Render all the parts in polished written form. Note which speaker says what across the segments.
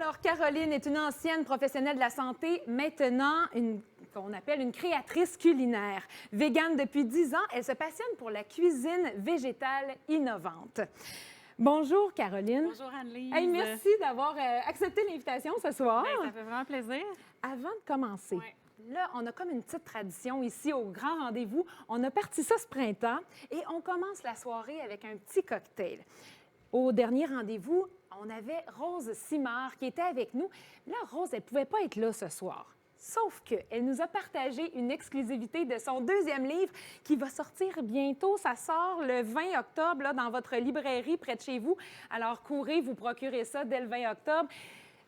Speaker 1: Alors, Caroline est une ancienne professionnelle de la santé, maintenant qu'on appelle une créatrice culinaire. Végane depuis 10 ans, elle se passionne pour la cuisine végétale innovante. Bonjour, Caroline.
Speaker 2: Bonjour, Anne-Lise.
Speaker 1: Hey, merci d'avoir accepté l'invitation ce soir.
Speaker 2: Bien, ça fait vraiment plaisir.
Speaker 1: Avant de commencer,
Speaker 2: Ouais.
Speaker 1: là, on a comme une petite tradition ici au Grand Rendez-vous. On a parti ça ce printemps et on commence la soirée avec un petit cocktail. Au dernier rendez-vous, on avait Rose Simard qui était avec nous. Là, Rose, elle ne pouvait pas être là ce soir. Sauf qu'elle nous a partagé une exclusivité de son deuxième livre qui va sortir bientôt. Ça sort le 20 octobre là, dans votre librairie près de chez vous. Alors, courez, vous procurez ça dès le 20 octobre.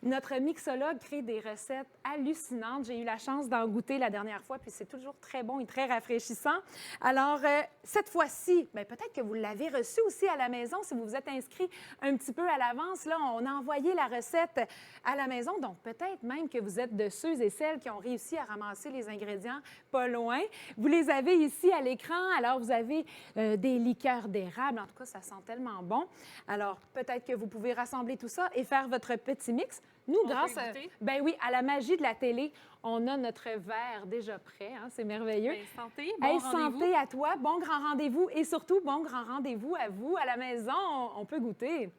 Speaker 1: Notre mixologue crée des recettes hallucinantes. J'ai eu la chance d'en goûter la dernière fois, puis c'est toujours très bon et très rafraîchissant. Alors, cette fois-ci, peut-être que vous l'avez reçu aussi à la maison si vous vous êtes inscrit un petit peu à l'avance. Là, on a envoyé la recette à la maison, donc peut-être même que vous êtes de ceux et celles qui ont réussi à ramasser les ingrédients pas loin. Vous les avez ici à l'écran. Alors, vous avez des liqueurs d'érable. En tout cas, ça sent tellement bon. Alors, peut-être que vous pouvez rassembler tout ça et faire votre petit mix. Nous, grâce à la magie de la télé, on a notre verre déjà prêt. Hein? C'est merveilleux.
Speaker 2: Bien, santé, bon rendez-vous.
Speaker 1: Santé à toi, bon grand rendez-vous et surtout bon grand rendez-vous à vous. À la maison, on peut goûter.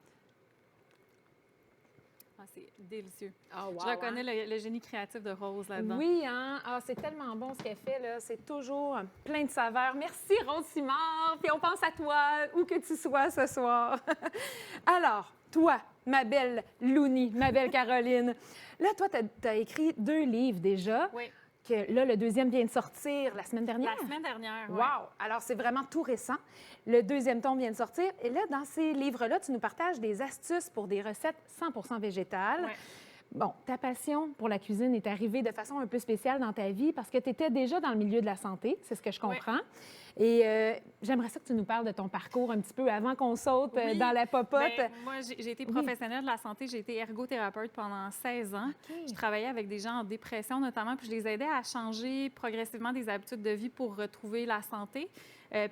Speaker 2: Ah, c'est délicieux.
Speaker 1: Oh, wow,
Speaker 2: Je reconnais le génie créatif de Rose là-dedans.
Speaker 1: Oui, hein? Ah, c'est tellement bon ce qu'elle fait, là. C'est toujours plein de saveurs. Merci, Rose Simard. Puis on pense à toi, où que tu sois ce soir. Alors, toi, ma belle Louni, ma belle Caroline. Là, toi, tu as écrit 2 livres déjà.
Speaker 2: Oui.
Speaker 1: Que là, le deuxième vient de sortir la semaine dernière.
Speaker 2: La semaine dernière, oui.
Speaker 1: Wow! Alors, c'est vraiment tout récent. Le deuxième tome vient de sortir. Et là, dans ces livres-là, tu nous partages des astuces pour des recettes 100% végétales.
Speaker 2: Ouais.
Speaker 1: Bon, ta passion pour la cuisine est arrivée de façon un peu spéciale dans ta vie parce que tu étais déjà dans le milieu de la santé, c'est ce que je comprends. Et j'aimerais ça que tu nous parles de ton parcours un petit peu avant qu'on saute dans la popote.
Speaker 2: Bien, moi, j'ai été professionnelle de la santé. J'ai été ergothérapeute pendant 16 ans.
Speaker 1: OK.
Speaker 2: Je travaillais avec des gens en dépression notamment, puis je les aidais à changer progressivement des habitudes de vie pour retrouver la santé.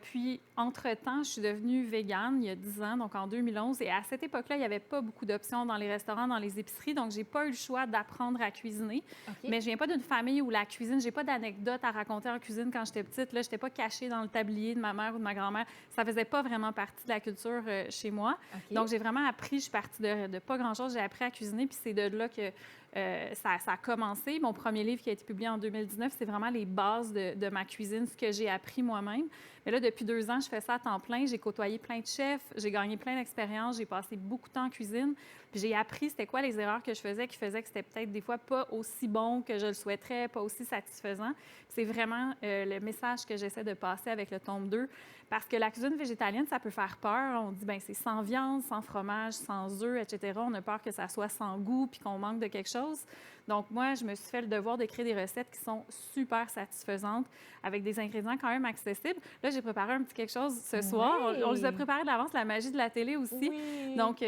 Speaker 2: Puis, entre-temps, je suis devenue végane il y a 10 ans, donc en 2011. Et à cette époque-là, il n'y avait pas beaucoup d'options dans les restaurants, dans les épiceries. Donc, j'ai pas eu le choix d'apprendre à cuisiner.
Speaker 1: OK.
Speaker 2: Mais je viens pas d'une famille où la cuisine, j'ai pas d'anecdote à raconter en cuisine quand j'étais petite. Là, j'étais pas cachée dans le tablier de ma mère ou de ma grand-mère. Ça faisait pas vraiment partie de la culture chez moi.
Speaker 1: OK.
Speaker 2: Donc, j'ai vraiment appris. Je suis partie de pas grand-chose. J'ai appris à cuisiner. Puis c'est de là que ça a commencé. Mon premier livre qui a été publié en 2019, c'est vraiment les bases de ma cuisine, ce que j'ai appris moi-même. Mais là, depuis 2 ans, je fais ça à temps plein. J'ai côtoyé plein de chefs, j'ai gagné plein d'expériences, j'ai passé beaucoup de temps en cuisine. Puis j'ai appris c'était quoi les erreurs que je faisais qui faisaient que c'était peut-être des fois pas aussi bon que je le souhaiterais, pas aussi satisfaisant. C'est vraiment le message que j'essaie de passer avec le tome 2. Parce que la cuisine végétalienne, ça peut faire peur. On dit, bien, c'est sans viande, sans fromage, sans œufs, etc. On a peur que ça soit sans goût puis qu'on manque de quelque chose. Donc, moi, je me suis fait le devoir de créer des recettes qui sont super satisfaisantes avec des ingrédients quand même accessibles. Là, j'ai préparé un petit quelque chose ce soir. On les a préparés d'avance, la magie de la télé aussi.
Speaker 1: Oui.
Speaker 2: Donc,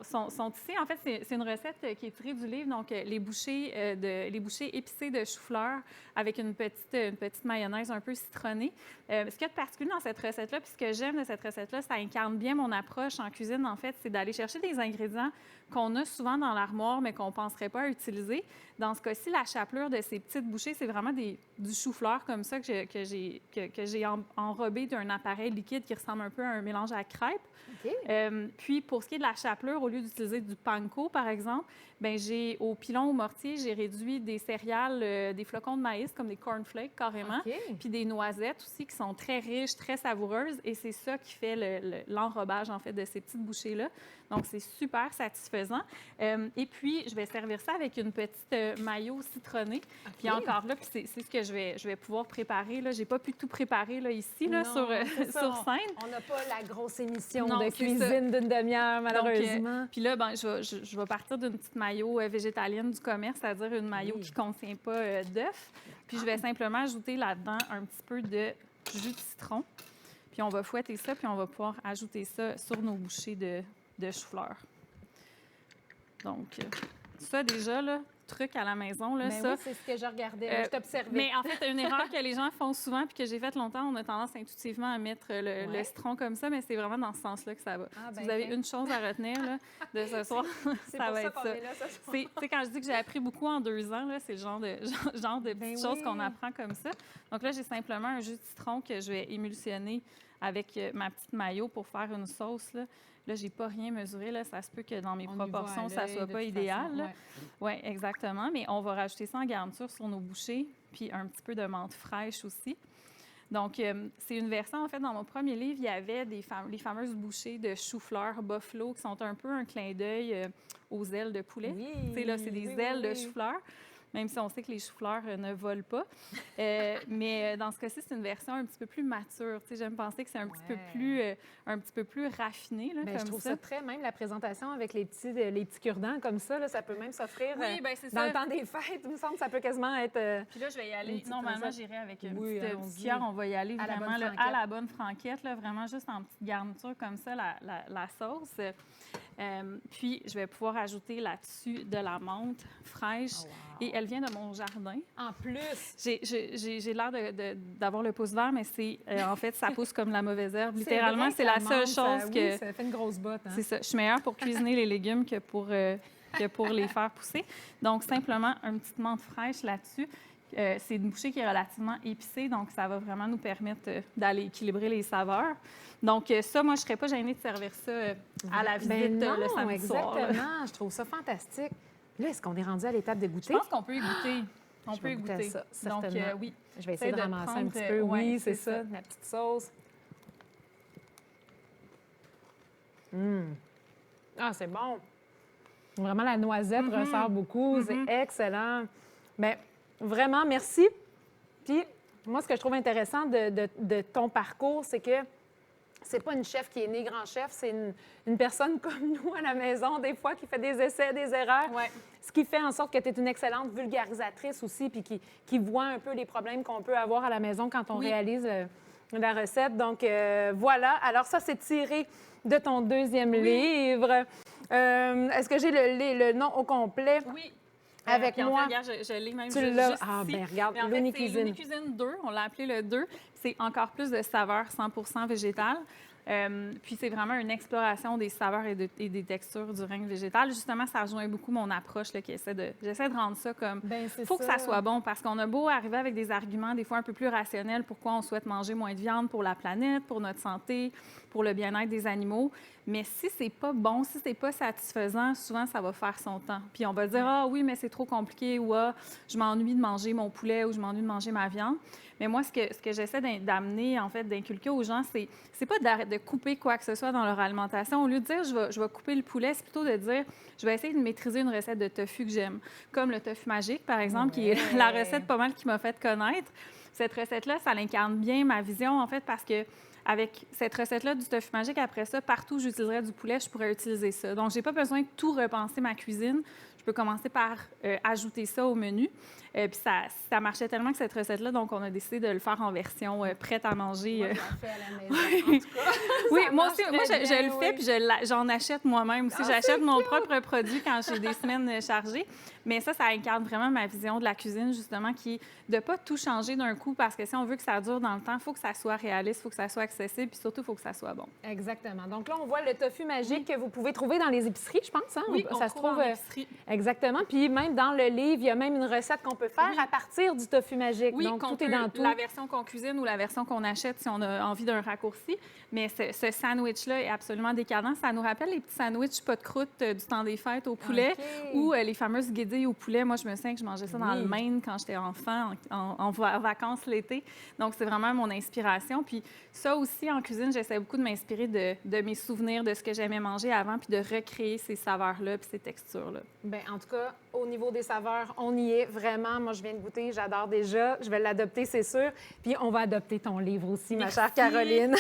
Speaker 2: sont ici. En fait, c'est une recette qui est tirée du livre. Donc, les bouchées épicées de chou-fleur avec une petite mayonnaise un peu citronnée. Ce qu'il y a de particulier dans cette recette-là, puis ce que j'aime de cette recette-là, ça incarne bien mon approche en cuisine, en fait, c'est d'aller chercher des ingrédients qu'on a souvent dans l'armoire, mais qu'on ne penserait pas à utiliser. Dans ce cas-ci, la chapelure de ces petites bouchées, c'est vraiment du chou-fleur comme ça que j'ai enrobé d'un appareil liquide qui ressemble un peu à un mélange à crêpes.
Speaker 1: OK.
Speaker 2: Puis, pour ce qui est de la chapelure, au lieu d'utiliser du panko, par exemple, bien, au pilon, au mortier, j'ai réduit des céréales, des flocons de maïs, comme des cornflakes, carrément,
Speaker 1: OK.
Speaker 2: puis des noisettes aussi, qui sont très riches, très savoureuses, et c'est ça qui fait l'enrobage, en fait, de ces petites bouchées-là. Donc, c'est super satisfaisant. Et puis, je vais servir ça avec une petite mayo citronnée.
Speaker 1: OK.
Speaker 2: Puis encore là, puis c'est ce que je vais pouvoir préparer. Je n'ai pas pu tout préparer là, ici, là,
Speaker 1: Non,
Speaker 2: sur
Speaker 1: c'est ça.
Speaker 2: scène.
Speaker 1: On n'a pas la grosse émission
Speaker 2: Non,
Speaker 1: de
Speaker 2: c'est
Speaker 1: cuisine d'une demi-heure, malheureusement.
Speaker 2: Puis là, ben, je vais partir d'une petite mayo végétalienne du commerce, c'est-à-dire une mayo qui ne contient pas d'œufs. Puis je vais simplement ajouter là-dedans un petit peu de jus de citron. Puis on va fouetter ça, puis on va pouvoir ajouter ça sur nos bouchées de chou-fleur. Donc, ça déjà, là, truc à la maison, là,
Speaker 1: Ben
Speaker 2: ça.
Speaker 1: oui, c'est ce que je regardais. Je t'observais.
Speaker 2: Mais en fait, une erreur que les gens font souvent puis que j'ai faite longtemps, on a tendance intuitivement à mettre le citron comme ça, mais c'est vraiment dans ce sens-là que ça va.
Speaker 1: Ah,
Speaker 2: Si
Speaker 1: ben,
Speaker 2: vous avez une chose à retenir là, de ce soir,
Speaker 1: c'est
Speaker 2: ça
Speaker 1: pour
Speaker 2: va
Speaker 1: ça
Speaker 2: être
Speaker 1: qu'on
Speaker 2: ça.
Speaker 1: est là ce soir.
Speaker 2: Tu sais, quand je dis que j'ai appris beaucoup en 2 ans, là, c'est le genre de
Speaker 1: Ben
Speaker 2: petites choses
Speaker 1: oui.
Speaker 2: qu'on apprend comme ça. Donc là, j'ai simplement un jus de citron que je vais émulsionner avec ma petite mayo pour faire une sauce, là. Là, j'ai pas rien mesuré. Là. Ça se peut que dans mes
Speaker 1: On y va
Speaker 2: proportions,
Speaker 1: à
Speaker 2: ça
Speaker 1: l'œil,
Speaker 2: soit
Speaker 1: de
Speaker 2: pas
Speaker 1: toute
Speaker 2: idéal.
Speaker 1: façon,
Speaker 2: là.
Speaker 1: ouais.
Speaker 2: Oui, exactement. Mais on va rajouter ça en garniture sur nos bouchées, puis un petit peu de menthe fraîche aussi. Donc, c'est une version, en fait, dans mon premier livre, il y avait les fameuses bouchées de chou-fleur buffalo qui sont un peu un clin d'œil aux ailes de poulet.
Speaker 1: Oui,
Speaker 2: Tu sais, là, c'est des
Speaker 1: oui,
Speaker 2: ailes
Speaker 1: oui,
Speaker 2: de
Speaker 1: oui.
Speaker 2: chou-fleur, même si on sait que les choux-fleurs ne volent pas. Mais dans ce cas-ci, c'est une version un petit peu plus mature. Tu sais, j'aime penser que c'est un petit peu plus raffiné, là,
Speaker 1: Ben,
Speaker 2: comme
Speaker 1: je trouve
Speaker 2: ça.
Speaker 1: ça très, même la présentation avec les petits cure-dents comme ça, là, ça peut même s'offrir
Speaker 2: Oui, ben c'est
Speaker 1: dans
Speaker 2: ça.
Speaker 1: le temps des fêtes. Il me semble que ça peut quasiment être...
Speaker 2: Puis là, je vais y
Speaker 1: Une
Speaker 2: aller.
Speaker 1: petite
Speaker 2: Normalement,
Speaker 1: recette.
Speaker 2: j'irai avec une
Speaker 1: Oui,
Speaker 2: petite
Speaker 1: allons-y.
Speaker 2: cuillère. On va y aller
Speaker 1: À la
Speaker 2: vraiment
Speaker 1: bonne
Speaker 2: là, à
Speaker 1: franquette.
Speaker 2: la bonne franquette, là, vraiment juste en petite garniture comme ça, la sauce. Puis, je vais pouvoir ajouter là-dessus de la menthe fraîche.
Speaker 1: Oh, wow.
Speaker 2: Et elle vient de mon jardin.
Speaker 1: En plus,
Speaker 2: J'ai l'air d'avoir le pouce vert, mais c'est en fait, ça pousse comme la mauvaise herbe. Littéralement,
Speaker 1: vrai
Speaker 2: c'est
Speaker 1: que
Speaker 2: la
Speaker 1: menthe,
Speaker 2: seule chose
Speaker 1: ça,
Speaker 2: que...
Speaker 1: Oui, ça fait une grosse botte. Hein?
Speaker 2: C'est ça. Je suis meilleure pour cuisiner les légumes que pour les faire pousser. Donc, simplement, une petite menthe fraîche là-dessus. C'est une bouchée qui est relativement épicée, donc ça va vraiment nous permettre d'aller équilibrer les saveurs. Donc, ça, moi, je ne serais pas gênée de servir ça à la visite
Speaker 1: Ben non,
Speaker 2: le samedi soir. là.
Speaker 1: exactement. Je trouve ça fantastique. Là, est-ce qu'on est rendu à l'étape de
Speaker 2: Je
Speaker 1: goûter?
Speaker 2: pense qu'on peut y goûter. On
Speaker 1: Je
Speaker 2: peut
Speaker 1: vais
Speaker 2: y
Speaker 1: goûter à
Speaker 2: goûter.
Speaker 1: ça,
Speaker 2: Donc,
Speaker 1: certainement.
Speaker 2: oui.
Speaker 1: Je vais essayer de
Speaker 2: Essaye de
Speaker 1: ramasser un
Speaker 2: prendre,
Speaker 1: petit peu.
Speaker 2: ouais,
Speaker 1: Oui, c'est
Speaker 2: c'est
Speaker 1: ça.
Speaker 2: ça.
Speaker 1: La petite sauce. Ah, c'est bon. Vraiment, la noisette ressort beaucoup. C'est excellent. Bien, vraiment, merci. Puis, moi, ce que je trouve intéressant de ton parcours, c'est que c'est pas une chef qui est née grand chef, c'est une personne comme nous à la maison, des fois, qui fait des essais, des erreurs.
Speaker 2: Ouais.
Speaker 1: Ce qui fait en sorte que tu es une excellente vulgarisatrice aussi, puis qui voit un peu les problèmes qu'on peut avoir à la maison quand on
Speaker 2: Oui.
Speaker 1: réalise la recette. Donc, voilà. Alors, ça, c'est tiré de ton deuxième livre. Est-ce que j'ai le nom au complet?
Speaker 2: Oui.
Speaker 1: Avec
Speaker 2: puis en
Speaker 1: moi.
Speaker 2: fait, regarde, je l'ai même
Speaker 1: Tu
Speaker 2: juste
Speaker 1: l'as.
Speaker 2: ici.
Speaker 1: Ah, ben regarde,
Speaker 2: Mais en fait,
Speaker 1: Looney
Speaker 2: c'est
Speaker 1: Cuisine.
Speaker 2: Looney Cuisine 2. On l'a appelé le 2. C'est encore plus de saveurs 100% végétales. Puis c'est vraiment une exploration des saveurs et des textures du règne végétal. Justement, ça rejoint beaucoup mon approche là, j'essaie de rendre ça comme...
Speaker 1: Ben, c'est
Speaker 2: faut que ça soit bon parce qu'on a beau arriver avec des arguments des fois un peu plus rationnels pourquoi on souhaite manger moins de viande pour la planète, pour notre santé, pour le bien-être des animaux. Mais si c'est pas bon, si c'est pas satisfaisant, souvent, ça va faire son temps. Puis on va dire, ah oui, mais c'est trop compliqué ou ah, je m'ennuie de manger mon poulet ou je m'ennuie de manger ma viande. Mais moi, ce que j'essaie d'amener, en fait, d'inculquer aux gens, c'est pas de couper quoi que ce soit dans leur alimentation. Au lieu de dire, je vais couper le poulet, c'est plutôt de dire, je vais essayer de maîtriser une recette de tofu que j'aime. Comme le tofu magique, par exemple, qui est la recette pas mal qui m'a fait connaître. Cette recette-là, ça incarne bien ma vision, en fait, parce que avec cette recette-là du tofu magique, après ça, partout où j'utiliserais du poulet, je pourrais utiliser ça. Donc, j'ai pas besoin de tout repenser ma cuisine. Je peux commencer par ajouter ça au menu. Puis ça marchait tellement que cette recette-là, donc on a décidé de le faire en version prête à manger.
Speaker 1: Moi, je la fais à la maison, en tout cas.
Speaker 2: Oui,
Speaker 1: Ça
Speaker 2: moi
Speaker 1: marche
Speaker 2: aussi, moi
Speaker 1: très
Speaker 2: je
Speaker 1: bien,
Speaker 2: le fais,
Speaker 1: oui.
Speaker 2: puis j'en achète moi-même aussi.
Speaker 1: Ah,
Speaker 2: J'achète mon propre produit quand j'ai des semaines chargées. Mais ça incarne vraiment ma vision de la cuisine, justement, qui est de ne pas tout changer d'un coup, parce que si on veut que ça dure dans le temps, il faut que ça soit réaliste, il faut que ça soit accessible, puis surtout, il faut que ça soit bon.
Speaker 1: Exactement. Donc là, on voit le tofu magique que vous pouvez trouver dans les épiceries, je pense. Hein?
Speaker 2: Oui,
Speaker 1: ça se trouve
Speaker 2: en épicerie.
Speaker 1: Exactement. Puis même dans le livre, il y a même une recette qu'on peut faire à partir du tofu magique.
Speaker 2: Oui,
Speaker 1: donc tout est dans tout.
Speaker 2: La version qu'on cuisine ou la version qu'on achète si on a envie d'un raccourci. Mais ce sandwich-là est absolument décadent. Ça nous rappelle les petits sandwichs pas de croûte du temps des fêtes au poulet
Speaker 1: OK.
Speaker 2: ou les fameuses guédilles au poulet. Moi, je me souviens que je mangeais ça dans
Speaker 1: Oui.
Speaker 2: le Maine quand j'étais enfant, en vacances l'été. Donc, c'est vraiment mon inspiration. Puis ça aussi, en cuisine, j'essaie beaucoup de m'inspirer de mes souvenirs, de ce que j'aimais manger avant, puis de recréer ces saveurs-là puis ces textures-là.
Speaker 1: Bien, en tout cas, au niveau des saveurs, on y est vraiment. Moi, je viens de goûter, j'adore déjà. Je vais l'adopter, c'est sûr. Puis on va adopter ton livre aussi, ma chère Caroline.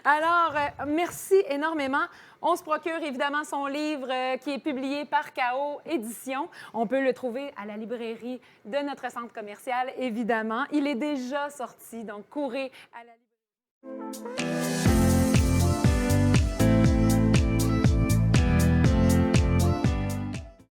Speaker 1: Alors, merci énormément. On se procure évidemment son livre qui est publié par K.O. Éditions. On peut le trouver à la librairie de notre centre commercial, évidemment. Il est déjà sorti, donc courez à la librairie.